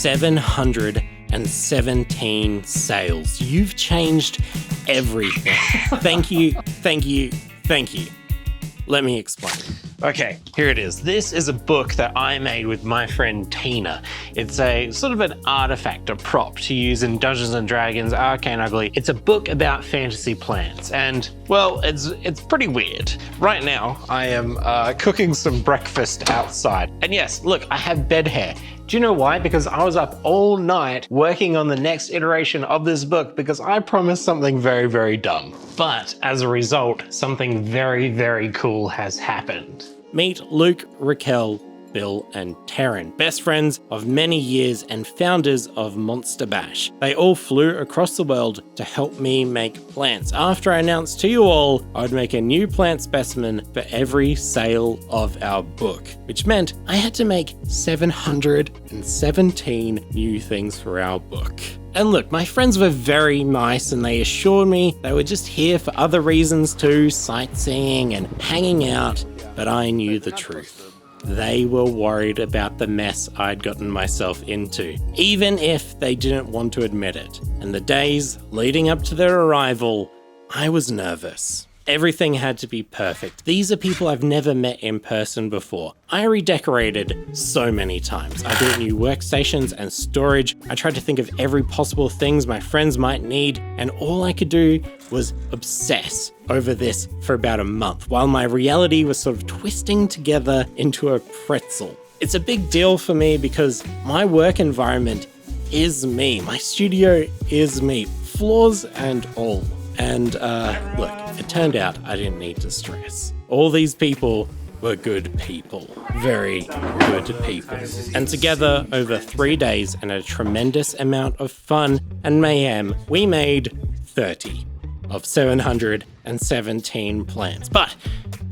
717 sales. You've changed everything. Thank you, thank you, thank you. Let me explain. Okay, here it is. This is a book that I made with my friend Tina. It's a sort of an artifact, a prop to use in Dungeons & Dragons, Arcane Ugly. It's a book about fantasy plants, and well, it's pretty weird. Right now, I am cooking some breakfast outside. And yes, look, I have bed hair. Do you know why? Because I was up all night working on the next iteration of this book because I promised something very, very dumb. But as a result, something very, very cool has happened. Meet Luke, Raquel, Bill, and Taryn, best friends of many years and founders of Monster Bash. They all flew across the world to help me make plants. After I announced to you all I would make a new plant specimen for every sale of our book, which meant I had to make 717 new things for our book. And look, my friends were very nice and they assured me they were just here for other reasons too, sightseeing and hanging out, but I knew the truth. They were worried about the mess I'd gotten myself into, even if they didn't want to admit it. And the days leading up to their arrival, I was nervous. Everything had to be perfect. These are people I've never met in person before. I redecorated so many times. I built new workstations and storage. I tried to think of every possible things my friends might need, and all I could do was obsess over this for about a month, while my reality was sort of twisting together into a pretzel. It's a big deal for me because my work environment is me. My studio is me, flaws and all. And look, it turned out I didn't need to stress. All these people were good people, very good people. And together, over 3 days and a tremendous amount of fun and mayhem, we made 30 of 717 plants. But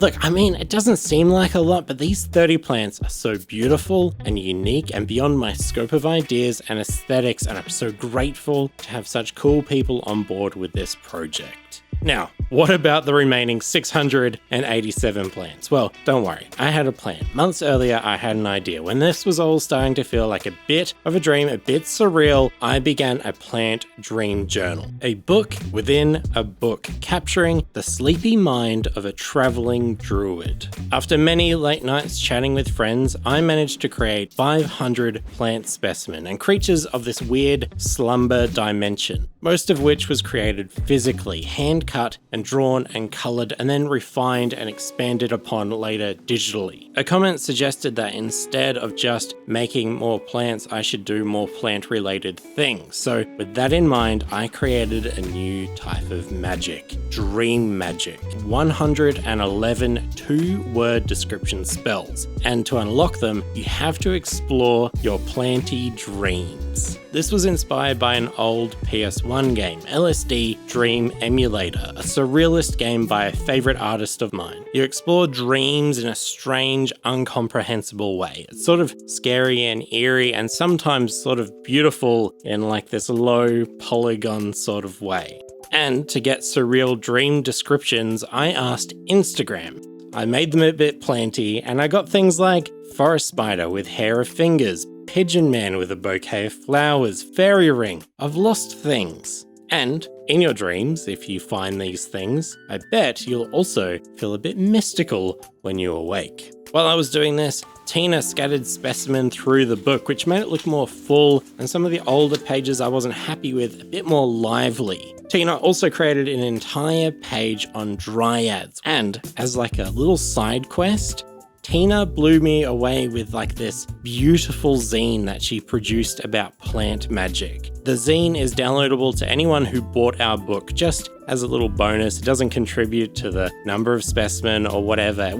look, I mean, it doesn't seem like a lot, but these 30 plants are so beautiful and unique and beyond my scope of ideas and aesthetics, and I'm so grateful to have such cool people on board with this project. Now, what about the remaining 687 plants? Well, don't worry, I had a plan. Months earlier, I had an idea. When this was all starting to feel like a bit of a dream, a bit surreal, I began a plant dream journal. A book within a book, capturing the sleepy mind of a traveling druid. After many late nights chatting with friends, I managed to create 500 plant specimens and creatures of this weird slumber dimension, most of which was created physically, hand-cut and drawn and coloured, and then refined and expanded upon later digitally. A comment suggested that instead of just making more plants, I should do more plant-related things. So with that in mind, I created a new type of magic, dream magic. 111 two-word description spells, and to unlock them, you have to explore your planty dreams. This was inspired by an old PS1 game, LSD Dream Emulator, a surrealist game by a favourite artist of mine. You explore dreams in a strange, incomprehensible way. It's sort of scary and eerie and sometimes sort of beautiful in like this low polygon sort of way. And to get surreal dream descriptions, I asked Instagram. I made them a bit planty and I got things like forest spider with hair of fingers, pigeon man with a bouquet of flowers, fairy ring. I've lost things. And in your dreams, if you find these things, I bet you'll also feel a bit mystical when you awake. While I was doing this, Tina scattered specimen through the book, which made it look more full, and some of the older pages I wasn't happy with a bit more lively. Tina also created an entire page on dryads, and as like a little side quest, Tina blew me away with like this beautiful zine that she produced about plant magic. The zine is downloadable to anyone who bought our book, just as a little bonus. It doesn't contribute to the number of specimen or whatever.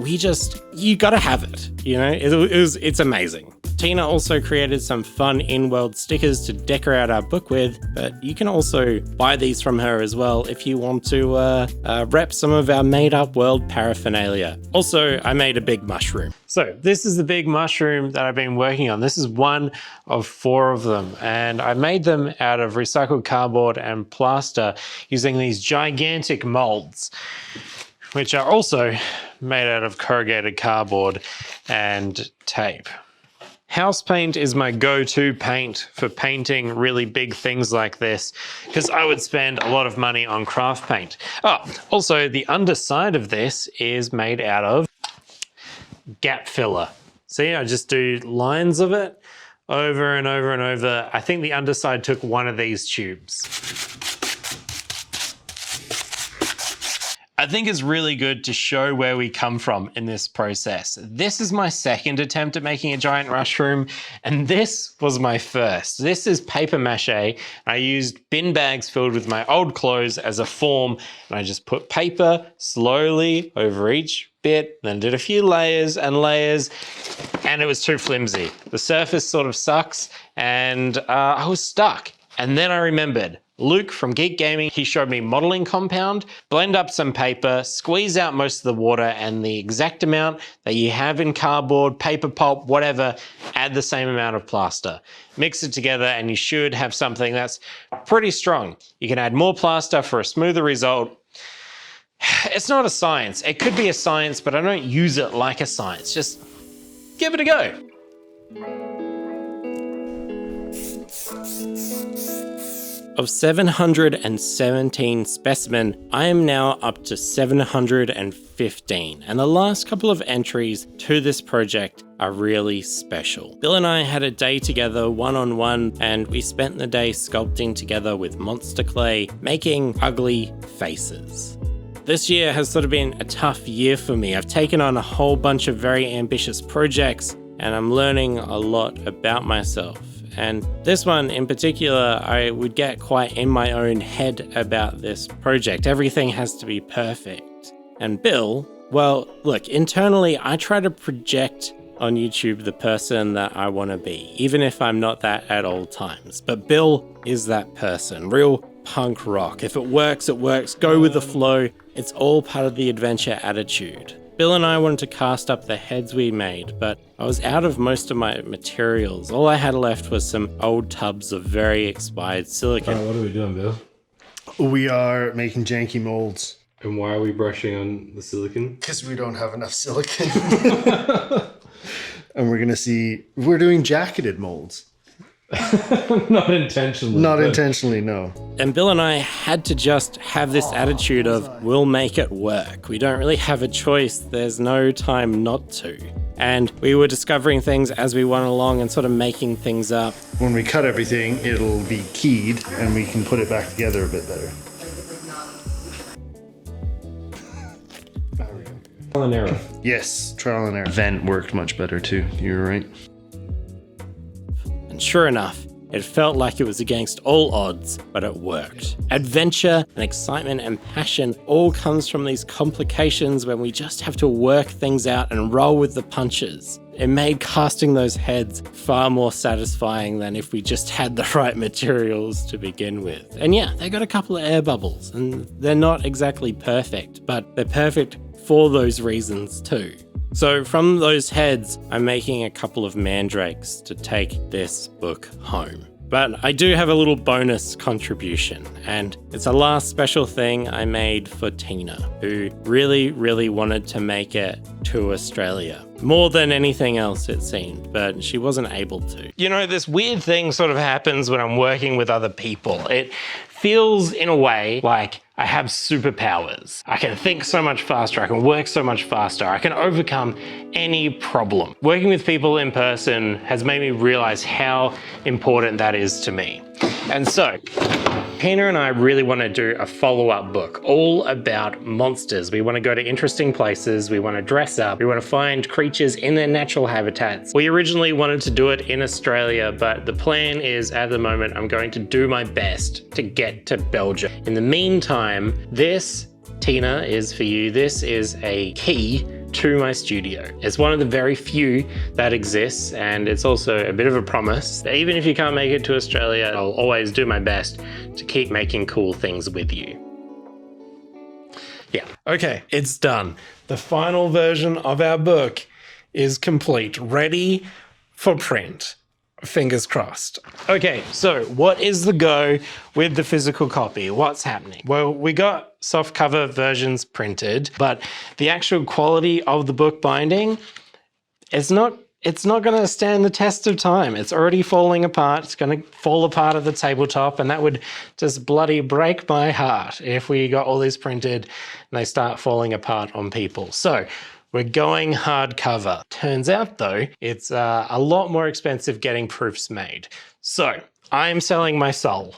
You gotta have it, you know? It's amazing. Tina also created some fun in-world stickers to decorate our book with, but you can also buy these from her as well if you want to rep some of our made-up world paraphernalia. Also, I made a big mushroom. So this is the big mushroom that I've been working on. This is one of 4 of them, and I made them out of recycled cardboard and plaster using these gigantic molds, which are also made out of corrugated cardboard and tape. House paint is my go-to paint for painting really big things like this, because I would spend a lot of money on craft paint. Oh, also the underside of this is made out of gap filler. See, I just do lines of it over and over and over. I think the underside took one of these tubes. I think it's really good to show where we come from in this process. This is my second attempt at making a giant mushroom, and this was my first. This is paper mache. I used bin bags filled with my old clothes as a form, and I just put paper slowly over each bit, then did a few layers and layers, and it was too flimsy. The surface sort of sucks, and I was stuck. And then I remembered, Luke from Geek Gaming, he showed me modeling compound, blend up some paper, squeeze out most of the water, and the exact amount that you have in cardboard, paper pulp, whatever, add the same amount of plaster. Mix it together and you should have something that's pretty strong. You can add more plaster for a smoother result. It's not a science. It could be a science, but I don't use it like a science. Just give it a go. Of 717 specimen, I am now up to 715, and the last couple of entries to this project are really special. Bill and I had a day together one-on-one, and we spent the day sculpting together with monster clay, making ugly faces. This year has sort of been a tough year for me. I've taken on a whole bunch of very ambitious projects, and I'm learning a lot about myself. And this one in particular, I would get quite in my own head about this project. Everything has to be perfect. And Bill, well, look, internally, I try to project on YouTube the person that I want to be, even if I'm not that at all times. But Bill is that person, real punk rock. If it works, go with the flow. It's all part of the adventure attitude. Bill and I wanted to cast up the heads we made, but I was out of most of my materials. All I had left was some old tubs of very expired silicone. What are we doing, Bill? We are making janky molds. And why are we brushing on the silicon? Because we don't have enough silicon. And we're doing jacketed molds. Not intentionally. Not intentionally, no. And Bill and I had to just have this attitude of, we'll make it work. We don't really have a choice. There's no time not to. And we were discovering things as we went along and sort of making things up. When we cut everything, it'll be keyed and we can put it back together a bit better. There we go. Trial and error. Yes, trial and error. Vent worked much better too. You were right. And sure enough, it felt like it was against all odds, but it worked. Adventure and excitement and passion all comes from these complications when we just have to work things out and roll with the punches. It made casting those heads far more satisfying than if we just had the right materials to begin with. And yeah, they got a couple of air bubbles, and they're not exactly perfect, but they're perfect for those reasons too. So from those heads, I'm making a couple of mandrakes to take this book home. But I do have a little bonus contribution, and it's a last special thing I made for Tina, who really, really wanted to make it to Australia. More than anything else, it seemed, but she wasn't able to. You know, this weird thing sort of happens when I'm working with other people. It feels, in a way, like I have superpowers. I can think so much faster, I can work so much faster, I can overcome any problem. Working with people in person has made me realize how important that is to me. And so, Tina and I really want to do a follow-up book all about monsters. We want to go to interesting places, we want to dress up, we want to find creatures in their natural habitats. We originally wanted to do it in Australia, but the plan is at the moment I'm going to do my best to get to Belgium. In the meantime, this, Tina, is for you. This is a key to my studio. It's one of the very few that exists, and it's also a bit of a promise that even if you can't make it to Australia, I'll always do my best to keep making cool things with you. Yeah, okay, it's done. The final version of our book is complete, ready for print. Fingers crossed. Okay, so what is the go with the physical copy? What's happening? Well, we got soft cover versions printed, but the actual quality of the book binding, it's not it's not going to stand the test of time. It's already falling apart. It's going to fall apart at the tabletop, and that would just bloody break my heart if we got all these printed and they start falling apart on people. So we're going hardcover. Turns out though, it's a lot more expensive getting proofs made. So I'm selling my soul.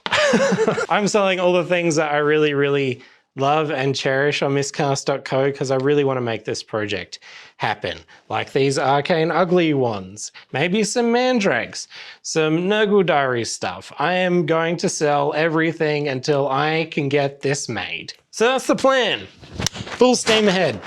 I'm selling all the things that I really, really love and cherish on miscast.co because I really want to make this project happen. Like these Arcane Ugly ones, maybe some Mandrakes, some Nurgle Diary stuff. I am going to sell everything until I can get this made. So that's the plan. Full steam ahead.